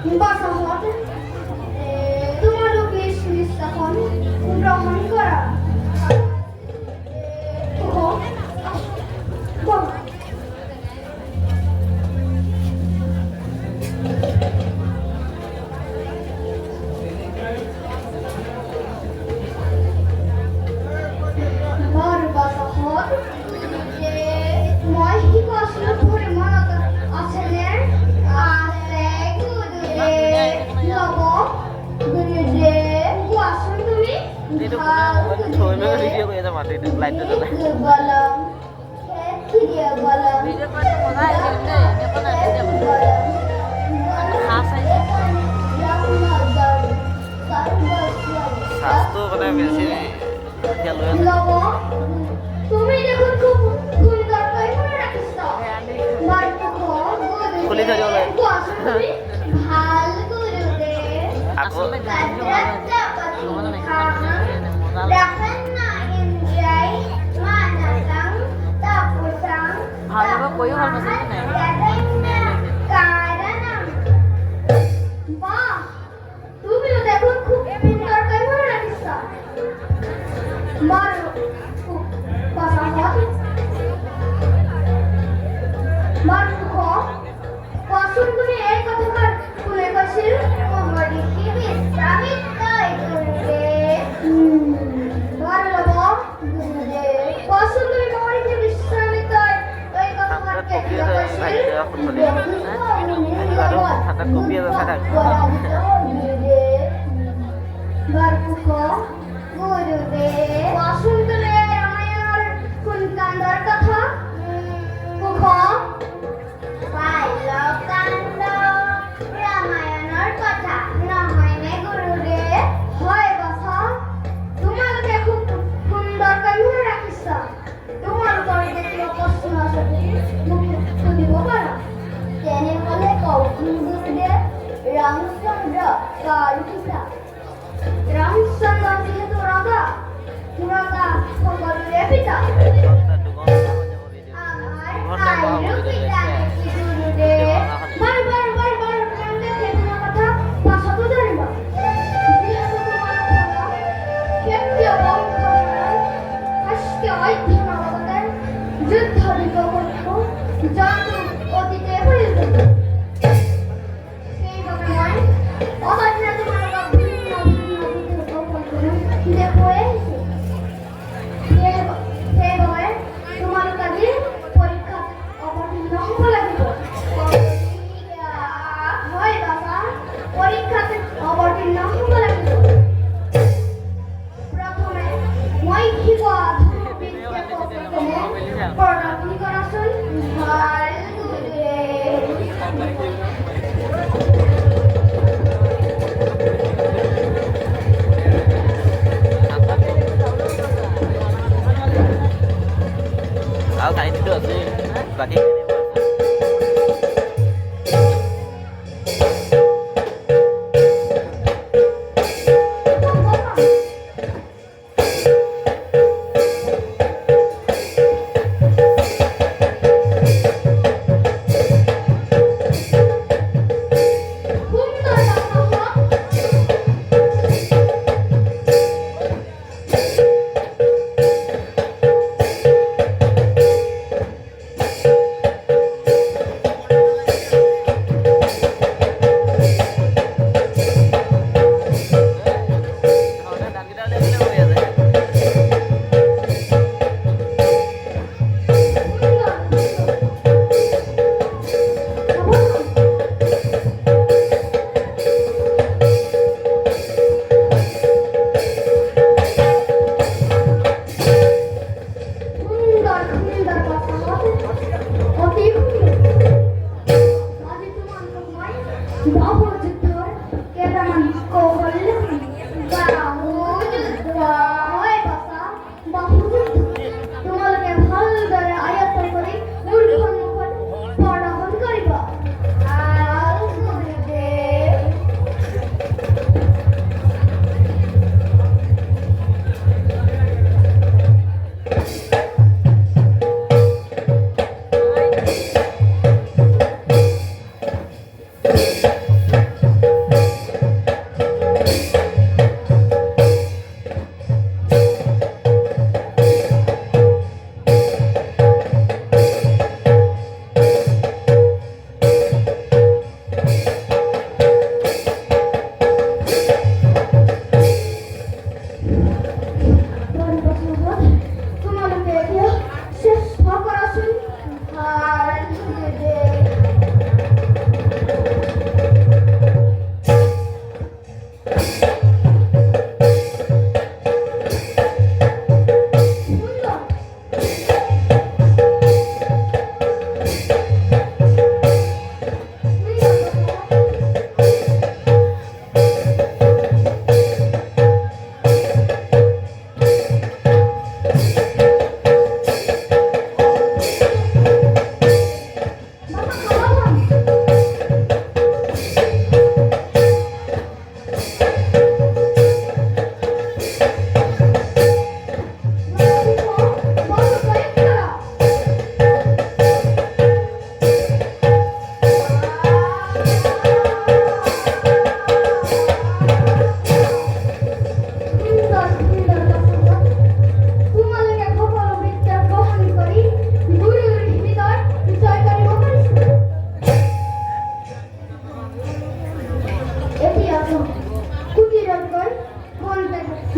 বাসাহত তোমালোকে সুস্থাপন গ্রহণ করা স্বাস্থ্য মানে বেশি খেয়াল হয়ে তুমি দেখুন খুব সুন্দর করে মনে রাখিস খুলি ধরে বলে ভাল গুরুদে আকৌ দেখেন না ইন্দ্রাই মানসং তাপসং ভালো কইও ভালো না কারণম বাহ তুমিও দেখুন খুব সুন্দর করে মনে রাখিস মারো বাসাহত মারুখো কসুন তুমি এই কথাকার শুনে কছিল মোহরি কি বিশ্রামিত তাই করবে মারলব গুরুদে কসুন তুমি মোহরি কি বিশ্রামিত তাই কথাকার কে কছিল ঠান্ডা কপি আছে থাকা মারুখো গুরুদে কসুন তুমি রামায়ণের কোন কান্দার কথা মুখো কাণ্ড রামায়ণের কথা নহয় নে গুরুদে হয় বাছা তোমালোকে খুব সুন্দর করে মনে রাখিস তোমালোকৰ যেতিয়া প্ৰশ্ন আছে মোক সুধিব পাৰা তেনেহ'লে কওকচোন গুৰুদে ৰামচন্দ্ৰ কাৰ পিতা ৰামচন্দ্ৰ যিহেতু ৰজা সকলোৰে পিতা আমার পিতা গুরুদে বার প্রাণে থেমনা কথা ভাষা তো জানিব যেহেতু তোমার কথা কেন্দ্রীয় বংশধর আজকে ঐতিহ্যগতের যুদ্ধ বিগ্রহ জাতু অতীতে হয়েছে সেই ভগবান অবাধনা তোমার বিভিন্ন দেখো এসে সেইভাবে তোমার কাজে পরীক্ষা অবতীর্ণ হব লাগিব হয় বাবা পরীক্ষাতে অবতীর্ণ হব লাগিব প্রথমে মই শিকোৱা বিদ্যা প্ৰদান কৰাচোন ভাল গুৰুদে ଆଉ ଖାଇନି ତ ଅଛି ବାକି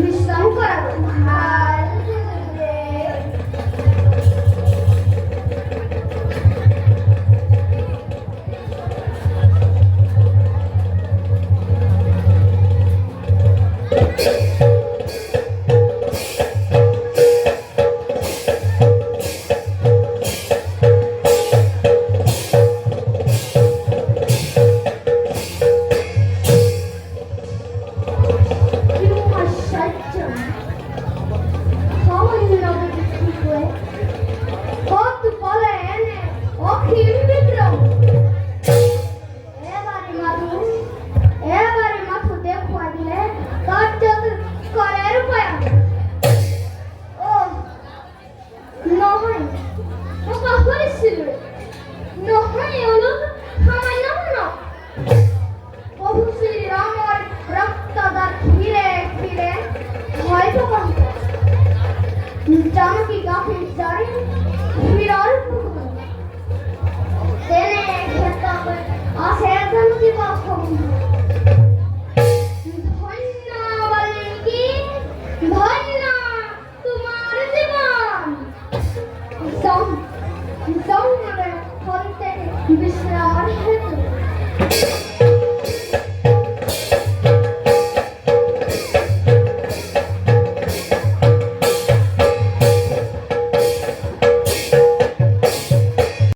বিশ্রাম করাবো ভাল রে। Janaki Gafi Zari, Viral Pukul. Then I said, Dhanya তোমার জীবন বিশ্রামের হেতু